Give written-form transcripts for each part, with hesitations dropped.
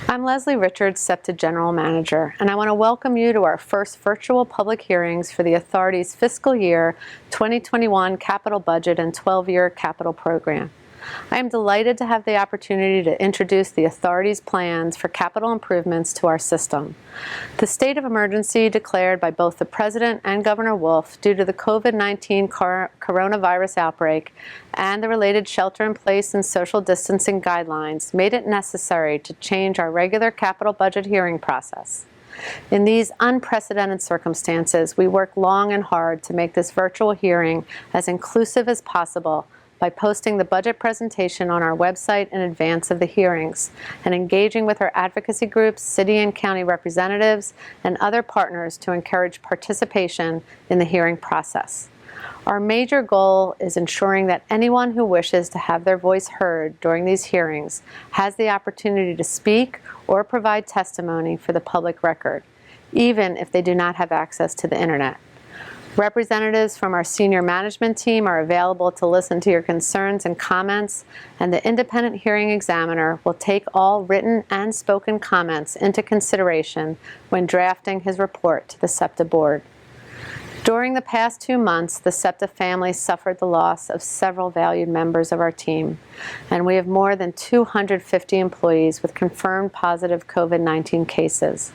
I'm Leslie Richards, SEPTA General Manager, and I want to welcome you to our first virtual public hearings for the Authority's fiscal year 2021 capital budget and 12-year capital program. I am delighted to have the opportunity to introduce the Authority's plans for capital improvements to our system. The state of emergency declared by both the President and Governor Wolf due to the COVID-19 coronavirus outbreak and the related shelter-in-place and social distancing guidelines made it necessary to change our regular capital budget hearing process. In these unprecedented circumstances, we worked long and hard to make this virtual hearing as inclusive as possible by posting the budget presentation on our website in advance of the hearings and engaging with our advocacy groups, city and county representatives, and other partners to encourage participation in the hearing process. Our major goal is ensuring that anyone who wishes to have their voice heard during these hearings has the opportunity to speak or provide testimony for the public record, even if they do not have access to the internet. Representatives from our senior management team are available to listen to your concerns and comments, and the independent hearing examiner will take all written and spoken comments into consideration when drafting his report to the SEPTA board. During the past 2 months, the SEPTA family suffered the loss of several valued members of our team, and we have more than 250 employees with confirmed positive COVID-19 cases.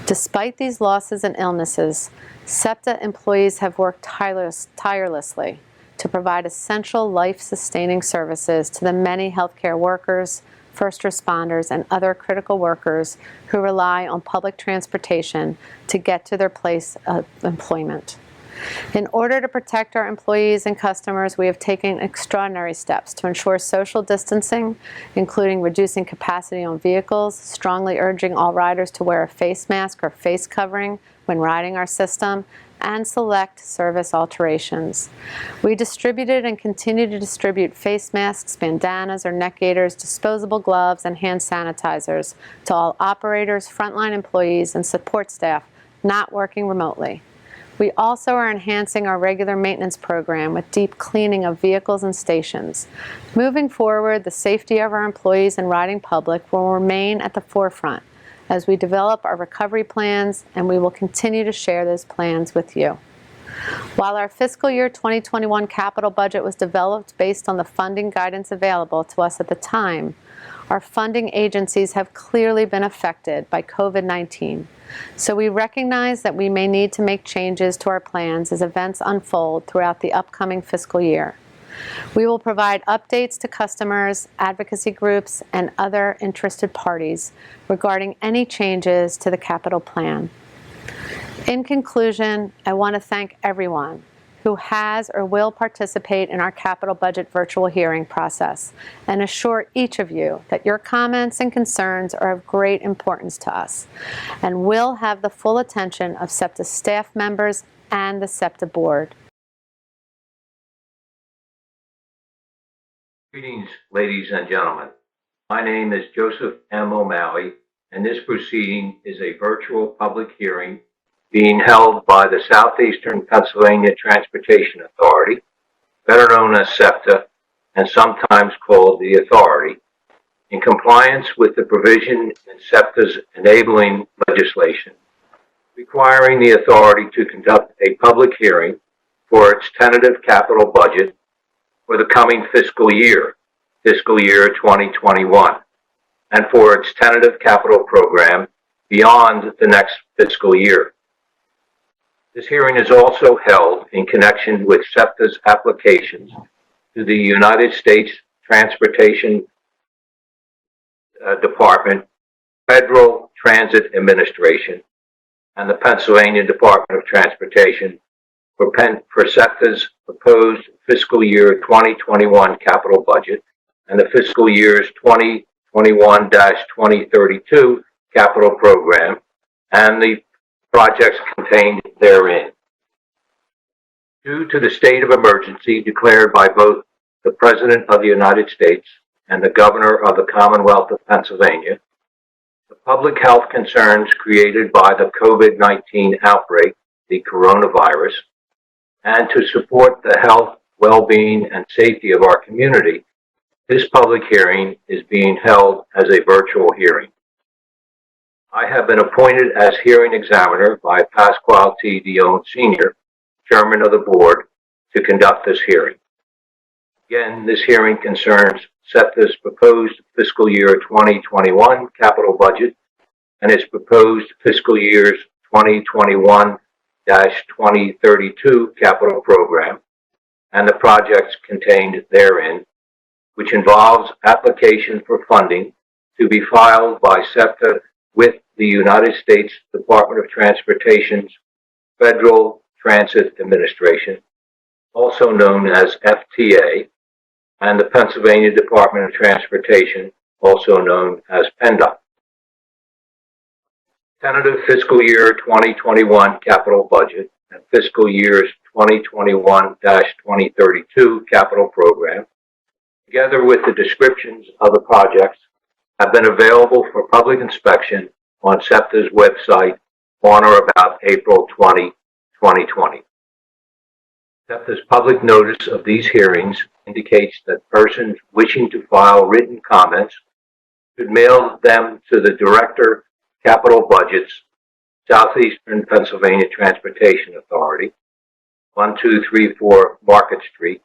Despite these losses and illnesses, SEPTA employees have worked tirelessly to provide essential life-sustaining services to the many healthcare workers, first responders, and other critical workers who rely on public transportation to get to their place of employment. In order to protect our employees and customers, we have taken extraordinary steps to ensure social distancing, including reducing capacity on vehicles, strongly urging all riders to wear a face mask or face covering when riding our system, and select service alterations. We distributed and continue to distribute face masks, bandanas or neck gaiters, disposable gloves, and hand sanitizers to all operators, frontline employees, and support staff not working remotely. We also are enhancing our regular maintenance program with deep cleaning of vehicles and stations. Moving forward, the safety of our employees and riding public will remain at the forefront as we develop our recovery plans, and we will continue to share those plans with you. While our fiscal year 2021 capital budget was developed based on the funding guidance available to us at the time, our funding agencies have clearly been affected by COVID-19. So we recognize that we may need to make changes to our plans as events unfold throughout the upcoming fiscal year. We will provide updates to customers, advocacy groups, and other interested parties regarding any changes to the capital plan. In conclusion, I want to thank everyone who has or will participate in our capital budget virtual hearing process and assure each of you that your comments and concerns are of great importance to us and will have the full attention of SEPTA staff members and the SEPTA board. Greetings, ladies and gentlemen. My name is Joseph M. O'Malley, and this proceeding is a virtual public hearing being held by the Southeastern Pennsylvania Transportation Authority, better known as SEPTA, and sometimes called the Authority, in compliance with the provision in SEPTA's enabling legislation, requiring the Authority to conduct a public hearing for its tentative capital budget for the coming fiscal year 2021, and for its tentative capital program beyond the next fiscal year. This hearing is also held in connection with SEPTA's applications to the United States Transportation Department, Federal Transit Administration, and the Pennsylvania Department of Transportation for SEPTA's proposed fiscal year 2021 capital budget and the fiscal years 2021-2032 capital program and the projects contained therein. Due to the state of emergency declared by both the President of the United States and the Governor of the Commonwealth of Pennsylvania, the public health concerns created by the COVID-19 outbreak, the coronavirus, and to support the health, well-being, and safety of our community, this public hearing is being held as a virtual hearing. I have been appointed as hearing examiner by Pasquale T. Dion Sr., Chairman of the Board, to conduct this hearing. Again, this hearing concerns SEPTA's proposed fiscal year 2021 capital budget and its proposed fiscal years 2021-2032 capital program and the projects contained therein, which involves application for funding to be filed by SEPTA with the United States Department of Transportation's Federal Transit Administration, also known as FTA, and the Pennsylvania Department of Transportation, also known as PennDOT. Tentative fiscal year 2021 capital budget and fiscal years 2021-2032 capital program, together with the descriptions of the projects, have been available for public inspection on SEPTA's website on or about April 20, 2020. SEPTA's public notice of these hearings indicates that persons wishing to file written comments should mail them to the Director, Capital Budgets, Southeastern Pennsylvania Transportation Authority, 1234 Market Street,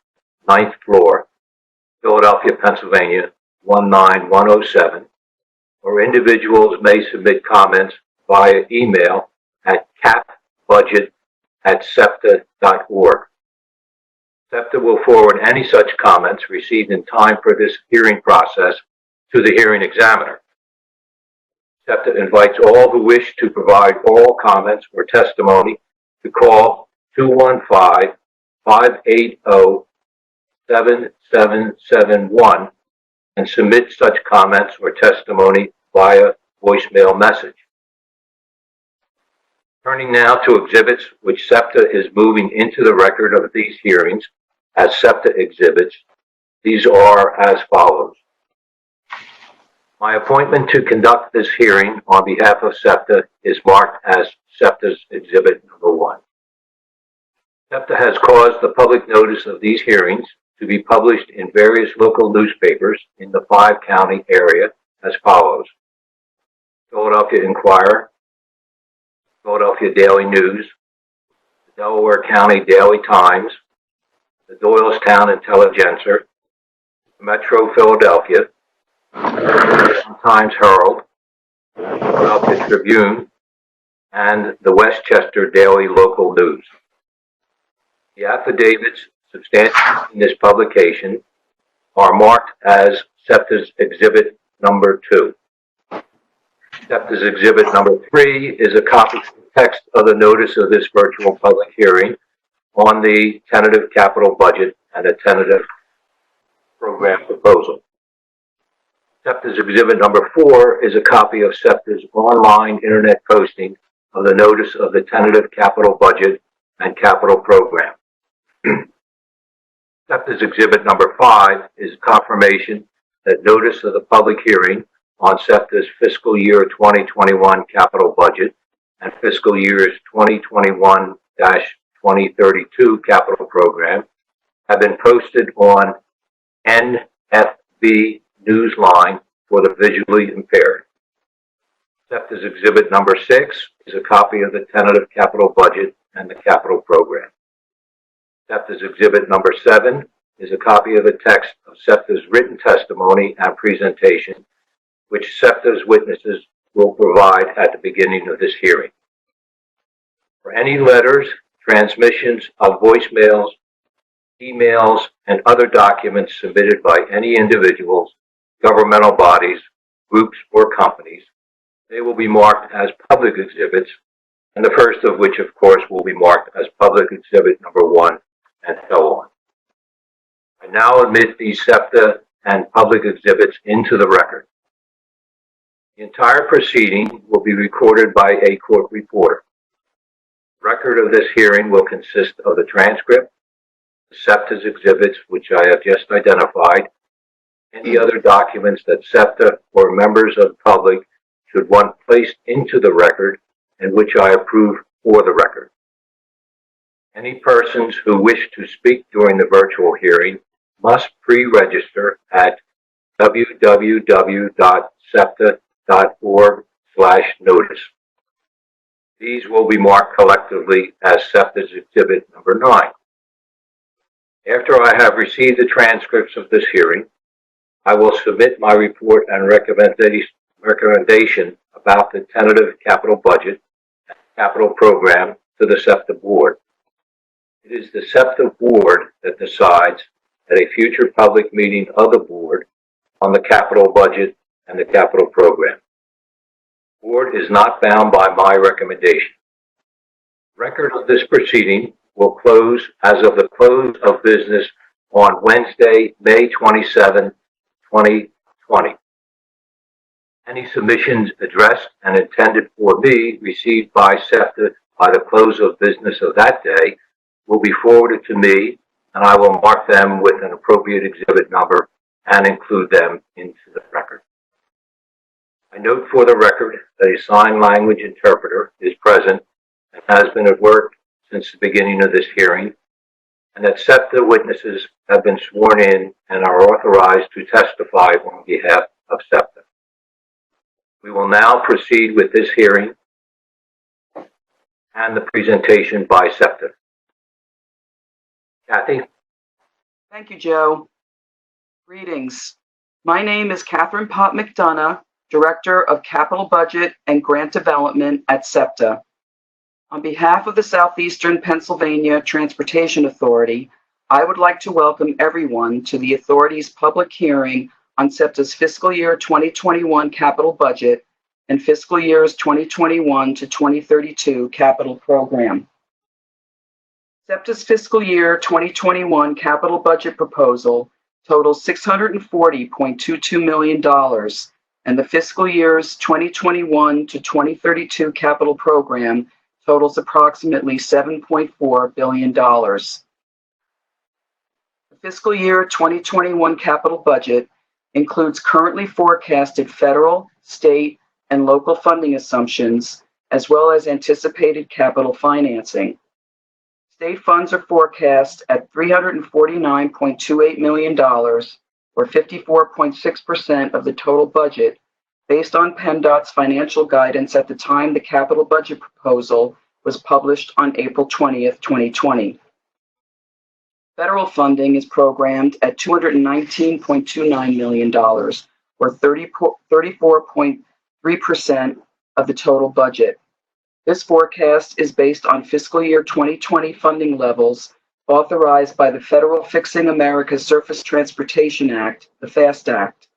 9th floor, Philadelphia, Pennsylvania, 19107, or individuals may submit comments via email at capbudget@septa.org. SEPTA will forward any such comments received in time for this hearing process to the hearing examiner. SEPTA invites all who wish to provide oral comments or testimony to call 215-580-7771 and submit such comments or testimony via voicemail message. Turning now to exhibits which SEPTA is moving into the record of these hearings as SEPTA exhibits, these are as follows. My appointment to conduct this hearing on behalf of SEPTA is marked as SEPTA's Exhibit Number 1. SEPTA has caused the public notice of these hearings to be published in various local newspapers in the 5-county area as follows: Philadelphia Inquirer, Philadelphia Daily News, the Delaware County Daily Times, the Doylestown Intelligencer, Metro Philadelphia, the Times Herald, the Philadelphia Tribune, and the Westchester Daily Local News. The affidavits substantiated in this publication are marked as SEPTA's Exhibit Number 2. SEPTA's Exhibit Number 3 is a copy of the text of the notice of this virtual public hearing on the tentative capital budget and a tentative program proposal. SEPTA's Exhibit Number 4 is a copy of SEPTA's online internet posting of the notice of the tentative capital budget and capital program. SEPTA's Exhibit Number 5 is confirmation that notice of the public hearing on SEPTA's fiscal year 2021 capital budget and fiscal years 2021-2032 capital program have been posted on NFB Newsline for the visually impaired. SEPTA's Exhibit Number 6 is a copy of the tentative capital budget and the capital program. SEPTA's Exhibit Number 7 is a copy of the text of SEPTA's written testimony and presentation, which SEPTA's witnesses will provide at the beginning of this hearing. For any letters, transmissions of voicemails, emails, and other documents submitted by any individuals, governmental bodies, groups, or companies, they will be marked as public exhibits, and the first of which, of course, will be marked as Public Exhibit Number 1, and so on. I now admit these SEPTA and public exhibits into the record. The entire proceeding will be recorded by a court reporter. The record of this hearing will consist of the transcript, the SEPTA's exhibits, which I have just identified, any other documents that SEPTA or members of the public should want placed into the record and which I approve for the record. Any persons who wish to speak during the virtual hearing must pre-register at www.septa.org notice. These will be marked collectively as SEPTA's Exhibit Number 9. After I have received the transcripts of this hearing, I will submit my report and recommendation about the tentative capital budget and capital program to the SEPTA board. It is the SEPTA board that decides at a future public meeting of the board on the capital budget and the capital program. The board is not bound by my recommendation. Record of this proceeding will close as of the close of business on Wednesday, May 27, 2020. Any submissions addressed and intended for me received by SEPTA by the close of business of that day will be forwarded to me, and I will mark them with an appropriate exhibit number and include them into the record. I note for the record that a sign language interpreter is present and has been at work since the beginning of this hearing, and that SEPTA witnesses have been sworn in and are authorized to testify on behalf of SEPTA. We will now proceed with this hearing and the presentation by SEPTA. Kathy? Thank you, Joe. Greetings. My name is Catherine Pott McDonough, Director of Capital Budget and Grant Development at SEPTA. On behalf of the Southeastern Pennsylvania Transportation Authority, I would like to welcome everyone to the Authority's public hearing on SEPTA's fiscal year 2021 capital budget and fiscal years 2021 to 2032 capital program. SEPTA's fiscal year 2021 capital budget proposal totals $640.22 million, and the fiscal years 2021 to 2032 capital program totals approximately $7.4 billion. The fiscal year 2021 capital budget includes currently forecasted federal, state, and local funding assumptions, as well as anticipated capital financing. State funds are forecast at $349.28 million, or 54.6% of the total budget, based on PennDOT's financial guidance at the time the capital budget proposal was published on April 20th, 2020. Federal funding is programmed at $219.29 million, or 34.3% of the total budget. This forecast is based on fiscal year 2020 funding levels authorized by the Federal Fixing America's Surface Transportation Act, the FAST Act.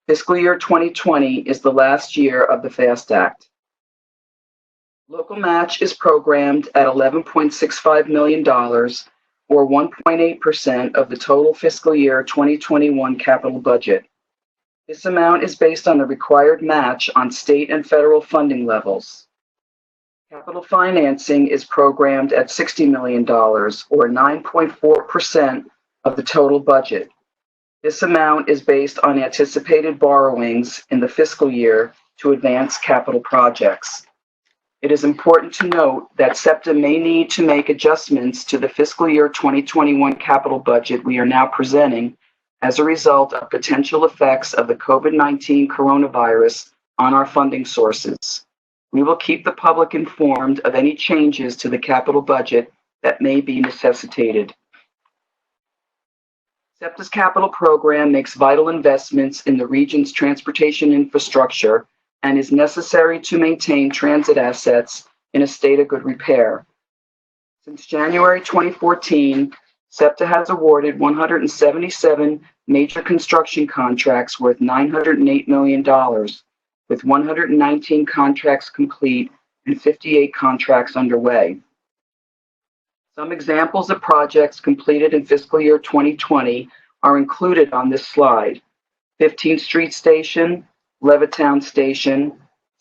Fiscal year 2020 is the last year of the FAST Act. Local match is programmed at $11.65 million, or 1.8% of the total fiscal year 2021 capital budget. This amount is based on the required match on state and federal funding levels. Capital financing is programmed at $60 million, or 9.4% of the total budget. This amount is based on anticipated borrowings in the fiscal year to advance capital projects. It is important to note that SEPTA may need to make adjustments to the fiscal year 2021 capital budget we are now presenting as a result of potential effects of the COVID-19 coronavirus on our funding sources. We will keep the public informed of any changes to the capital budget that may be necessitated. SEPTA's capital program makes vital investments in the region's transportation infrastructure and is necessary to maintain transit assets in a state of good repair. Since January 2014, SEPTA has awarded 177 major construction contracts worth $908 million, with 119 contracts complete and 58 contracts underway. Some examples of projects completed in fiscal year 2020 are included on this slide: 15th Street Station, Levittown Station,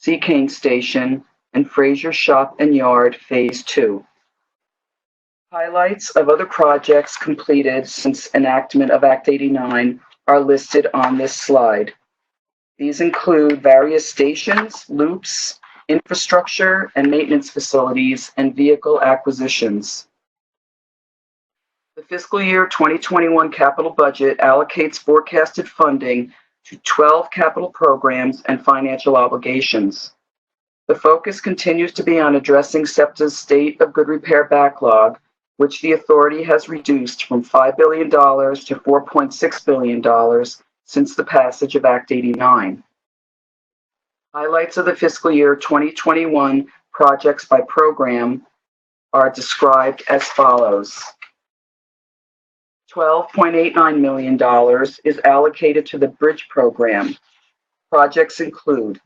Seacane Station, and Fraser Shop and Yard Phase 2. Highlights of other projects completed since enactment of Act 89 are listed on this slide. These include various stations, loops, infrastructure and maintenance facilities, and vehicle acquisitions. The fiscal year 2021 capital budget allocates forecasted funding to 12 capital programs and financial obligations. The focus continues to be on addressing SEPTA's state of good repair backlog, which the authority has reduced from $5 billion to $4.6 billion since the passage of Act 89. Highlights of the fiscal year 2021 projects by program are described as follows. $12.89 million is allocated to the Bridge Program. Projects include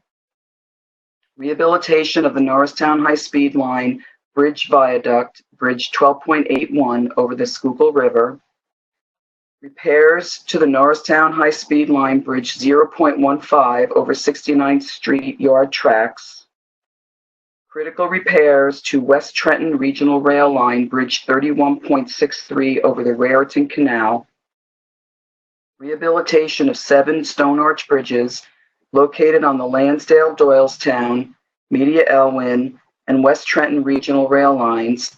rehabilitation of the Norristown High-Speed Line Bridge Viaduct, Bridge 12.81 over the Schuylkill River, repairs to the Norristown High-Speed Line Bridge 0.15 over 69th Street Yard Tracks, critical repairs to West Trenton Regional Rail Line Bridge 31.63 over the Raritan Canal, rehabilitation of 7 stone arch bridges located on the Lansdale, Doylestown, Media Elwyn, and West Trenton Regional Rail Lines,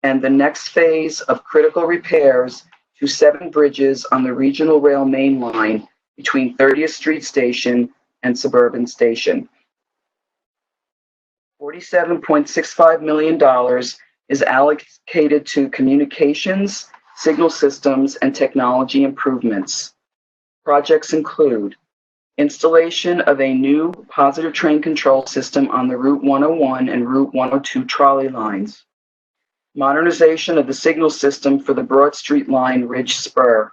and the next phase of critical repairs to 7 bridges on the Regional Rail Main Line between 30th Street Station and Suburban Station. $47.65 million is allocated to communications, signal systems, and technology improvements. Projects include installation of a new positive train control system on the Route 101 and Route 102 trolley lines, modernization of the signal system for the Broad Street Line Ridge Spur,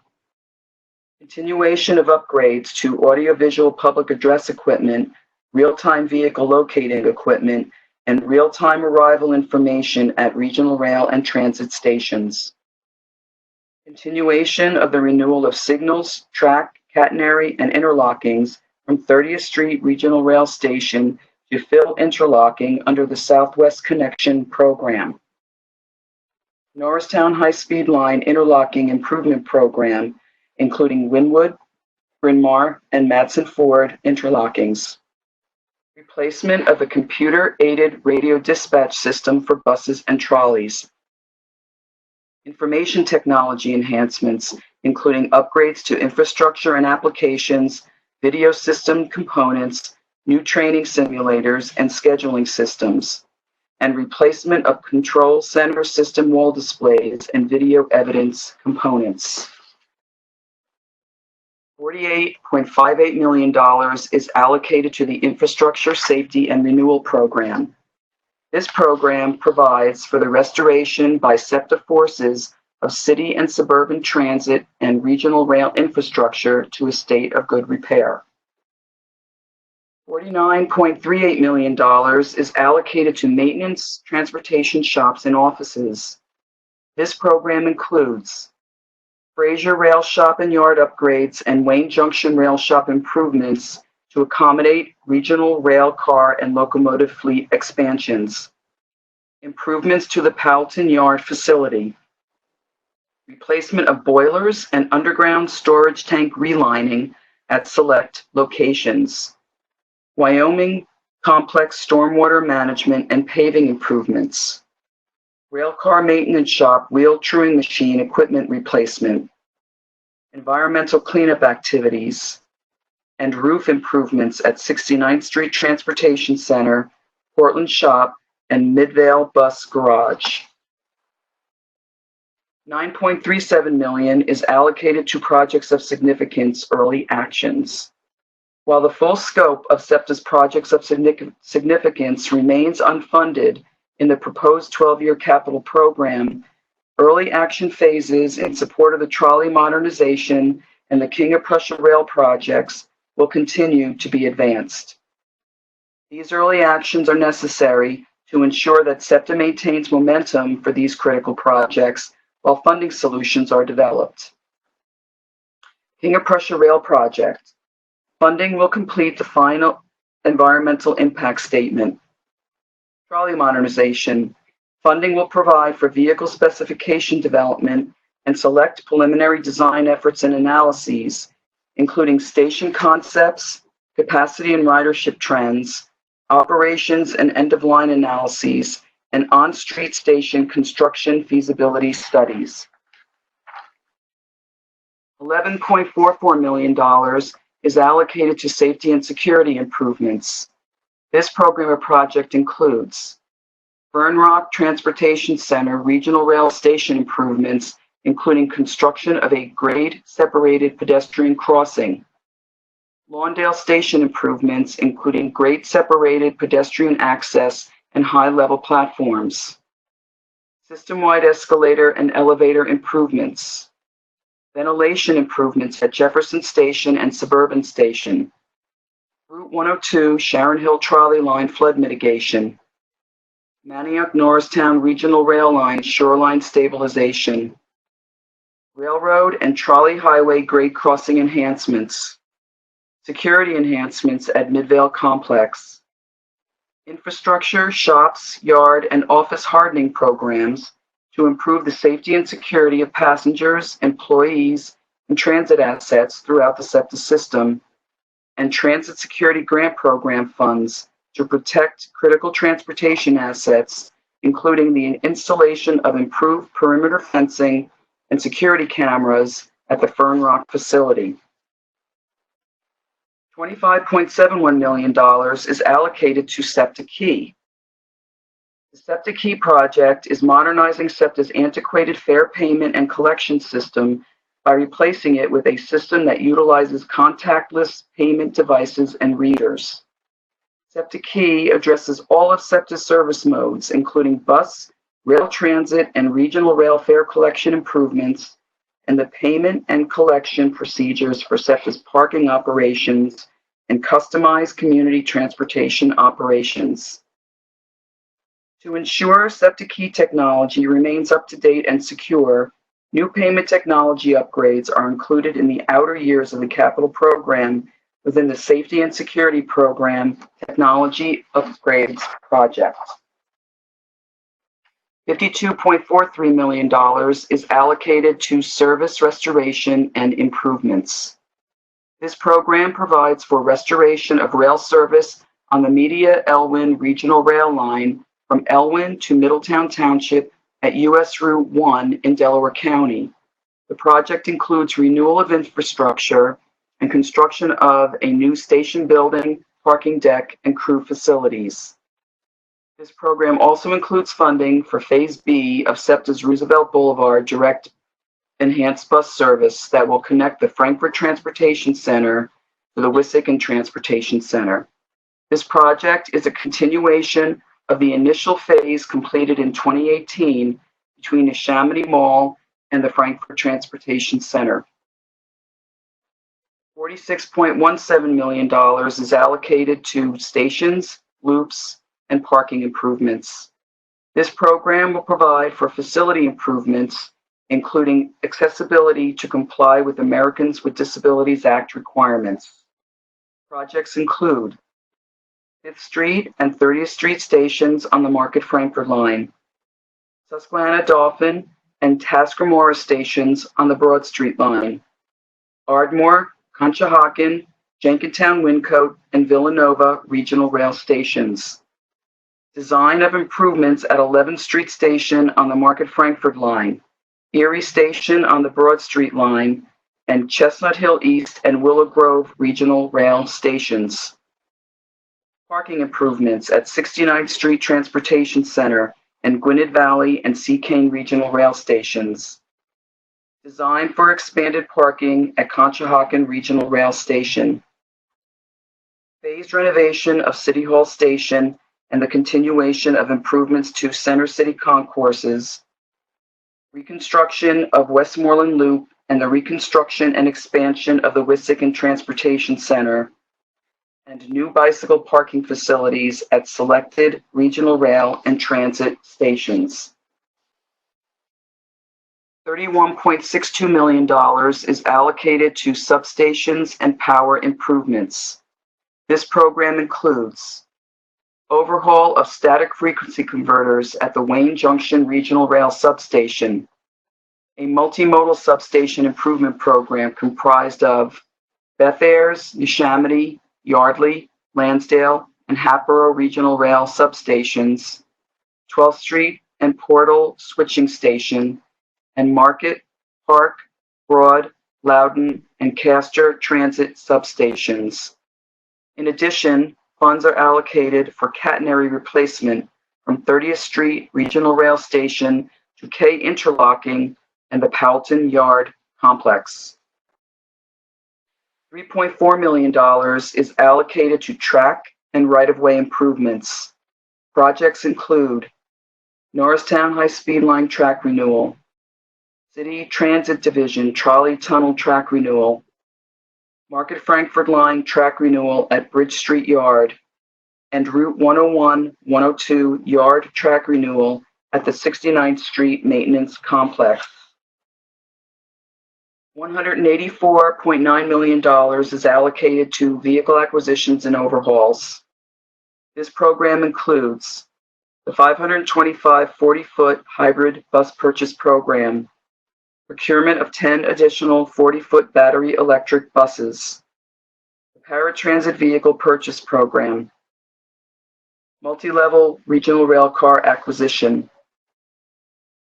continuation of upgrades to audiovisual public address equipment, real-time vehicle locating equipment, and real-time arrival information at regional rail and transit stations. Continuation of the renewal of signals, track, catenary, and interlockings from 30th Street Regional Rail Station to fill interlocking under the Southwest Connection program. Norristown High-Speed Line Interlocking Improvement Program, including Wynwood, Bryn Mawr, and Madsen Ford interlockings. Replacement of a computer-aided radio dispatch system for buses and trolleys. Information technology enhancements, including upgrades to infrastructure and applications, video system components, new training simulators, and scheduling systems, and replacement of control center system wall displays and video evidence components. $48.58 million is allocated to the Infrastructure Safety and Renewal Program. This program provides for the restoration by SEPTA forces of city and suburban transit and regional rail infrastructure to a state of good repair. $49.38 million is allocated to maintenance, transportation shops, and offices. This program includes Fraser Rail Shop and Yard upgrades and Wayne Junction Rail Shop improvements to accommodate regional rail car and locomotive fleet expansions, improvements to the Powelton Yard facility, replacement of boilers and underground storage tank relining at select locations, Wyoming complex stormwater management and paving improvements, railcar maintenance shop wheel truing machine equipment replacement, environmental cleanup activities, and roof improvements at 69th Street Transportation Center, Portland Shop, and Midvale Bus Garage. $9.37 million is allocated to projects of significance early actions. While the full scope of SEPTA's projects of significance remains unfunded in the proposed 12-year capital program, early action phases in support of the trolley modernization and the King of Prussia Rail projects will continue to be advanced. These early actions are necessary to ensure that SEPTA maintains momentum for these critical projects while funding solutions are developed. King of Prussia Rail project. Funding will complete the final environmental impact statement. Trolley modernization. Funding will provide for vehicle specification development and select preliminary design efforts and analyses, including station concepts, capacity and ridership trends, operations and end-of-line analyses, and on-street station construction feasibility studies. $11.44 million is allocated to safety and security improvements. This program or project includes Fern Rock Transportation Center Regional Rail Station improvements, including construction of a grade-separated pedestrian crossing. Lawndale Station improvements, including grade-separated pedestrian access and high-level platforms. System-wide escalator and elevator improvements. Ventilation improvements at Jefferson Station and Suburban Station. Route 102 Sharon Hill Trolley Line flood mitigation. Manioc Norristown Regional Rail Line shoreline stabilization. Railroad and trolley highway grade crossing enhancements. Security enhancements at Midvale Complex. Infrastructure, shops, yard, and office hardening programs to improve the safety and security of passengers, employees, and transit assets throughout the SEPTA system, and Transit Security Grant Program funds to protect critical transportation assets, including the installation of improved perimeter fencing and security cameras at the Fern Rock facility. $25.71 million is allocated to SEPTA Key. The SEPTA Key project is modernizing SEPTA's antiquated fare payment and collection system by replacing it with a system that utilizes contactless payment devices and readers. SEPTA Key addresses all of SEPTA's service modes, including bus, rail transit, and regional rail fare collection improvements, and the payment and collection procedures for SEPTA's parking operations and customized community transportation operations. To ensure SEPTA Key technology remains up to date and secure, new payment technology upgrades are included in the outer years of the capital program within the Safety and Security Program Technology Upgrades Project. $52.43 million is allocated to service restoration and improvements. This program provides for restoration of rail service on the Media-Elwyn Regional Rail Line from Elwyn to Middletown Township at US Route 1 in Delaware County. The project includes renewal of infrastructure and construction of a new station building, parking deck, and crew facilities. This program also includes funding for Phase B of SEPTA's Roosevelt Boulevard direct enhanced bus service that will connect the Frankfort Transportation Center to the Wissahickon Transportation Center. This project is a continuation of the initial phase completed in 2018 between the Chamonix Mall and the Frankfort Transportation Center. $46.17 million is allocated to stations, loops, and parking improvements. This program will provide for facility improvements, including accessibility to comply with Americans with Disabilities Act requirements. Projects include 5th Street and 30th Street stations on the Market Frankfort line, Susquehanna Dauphin and Tasker Morris stations on the Broad Street line, Ardmore, Conshohocken, Jenkintown Wyncote, and Villanova regional rail stations. Design of improvements at 11th Street Station on the Market Frankfort line, Erie Station on the Broad Street line, and Chestnut Hill East and Willow Grove regional rail stations. Parking improvements at 69th Street Transportation Center and Gwinnett Valley and Seacane regional rail stations. Design for expanded parking at Conshohocken Regional Rail Station. Phased renovation of City Hall Station and the continuation of improvements to Center City concourses. Reconstruction of Westmoreland Loop and the reconstruction and expansion of the Wissahickon Transportation Center. And new bicycle parking facilities at selected regional rail and transit stations. $31.62 million is allocated to substations and power improvements. This program includes overhaul of static frequency converters at the Wayne Junction Regional Rail Substation, a multimodal substation improvement program comprised of Beth Ayres, Neshaminy, Yardley, Lansdale, and Hatboro Regional Rail substations, 12th Street and Portal Switching Station, and Market, Park, Broad, Loudon, and Castor Transit substations. In addition, funds are allocated for catenary replacement from 30th Street Regional Rail Station to K Interlocking and the Powelton Yard Complex. $3.4 million is allocated to track and right-of-way improvements. Projects include Norristown High-Speed Line track renewal, City Transit Division trolley tunnel track renewal, Market Frankford Line track renewal at Bridge Street Yard, and Route 101-102 yard track renewal at the 69th Street Maintenance Complex. $184.9 million is allocated to vehicle acquisitions and overhauls. This program includes the 525 40-foot hybrid bus purchase program, procurement of 10 additional 40-foot battery electric buses, the paratransit vehicle purchase program, multi-level regional rail car acquisition,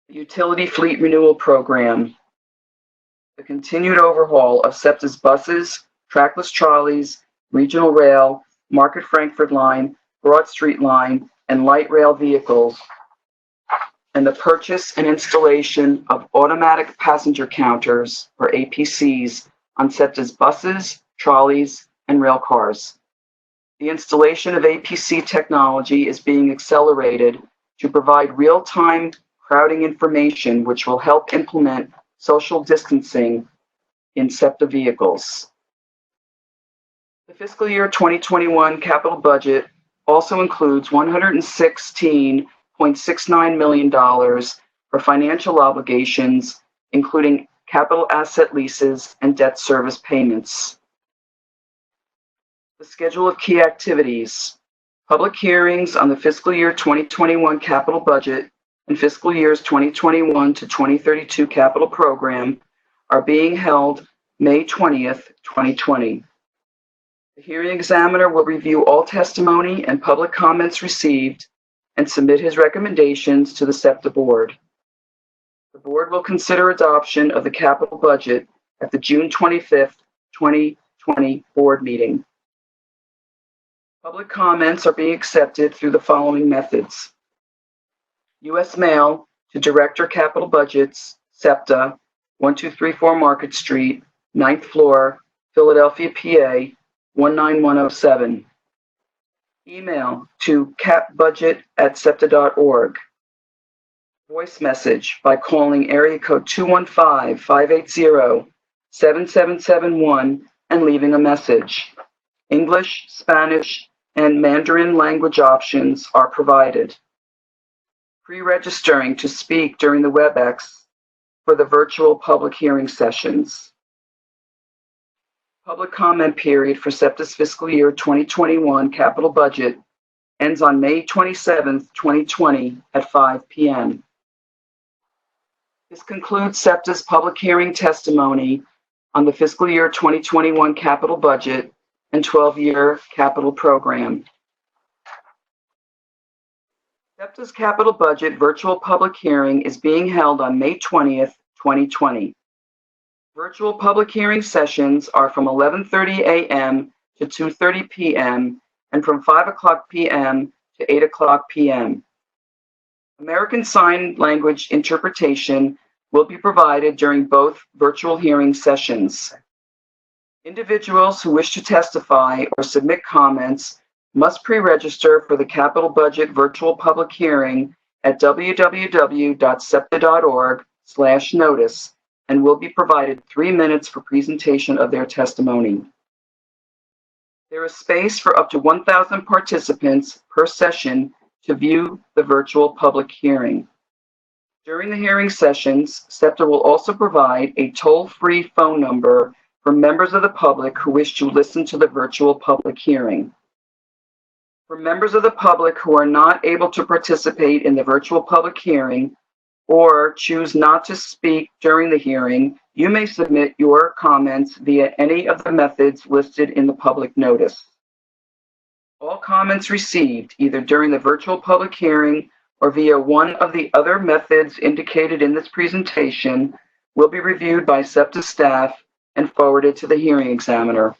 the utility fleet renewal program, the continued overhaul of SEPTA's buses, trackless trolleys, regional rail, Market Frankford Line, Broad Street Line, and light rail vehicles, and the purchase and installation of automatic passenger counters, or APCs, on SEPTA's buses, trolleys, and rail cars. The installation of APC technology is being accelerated to provide real-time crowding information which will help implement social distancing in SEPTA vehicles. The fiscal year 2021 capital budget also includes $116.69 million for financial obligations, including capital asset leases and debt service payments. The schedule of key activities. Public hearings on the fiscal year 2021 capital budget and fiscal years 2021 to 2032 capital program are being held May 20th, 2020. The hearing examiner will review all testimony and public comments received and submit his recommendations to the SEPTA board. The board will consider adoption of the capital budget at the June 25th, 2020 board meeting. Public comments are being accepted through the following methods. U.S. mail to Director Capital Budgets, SEPTA, 1234 Market Street, 9th floor, Philadelphia, PA, 19107. Email to capbudget@septa.org. Voice message by calling area code 215-580-7771 and leaving a message. English, Spanish, and Mandarin language options are provided. Pre-registering to speak during the WebEx for the virtual public hearing sessions. Public comment period for SEPTA's fiscal year 2021 capital budget ends on May 27th, 2020 at 5 p.m. This concludes SEPTA's public hearing testimony on the fiscal year 2021 capital budget and 12-year capital program. SEPTA's capital budget virtual public hearing is being held on May 20th, 2020. Virtual public hearing sessions are from 11:30 a.m. to 2:30 p.m. and from 5:00 p.m. to 8:00 p.m. American Sign Language interpretation will be provided during both virtual hearing sessions. Individuals who wish to testify or submit comments must pre-register for the capital budget virtual public hearing at www.septa.org/notice and will be provided 3 minutes for presentation of their testimony. There is space for up to 1,000 participants per session to view the virtual public hearing. During the hearing sessions, SEPTA will also provide a toll-free phone number for members of the public who wish to listen to the virtual public hearing. For members of the public who are not able to participate in the virtual public hearing or choose not to speak during the hearing, you may submit your comments via any of the methods listed in the public notice. All comments received, either during the virtual public hearing or via one of the other methods indicated in this presentation, will be reviewed by SEPTA staff and forwarded to the hearing examiner.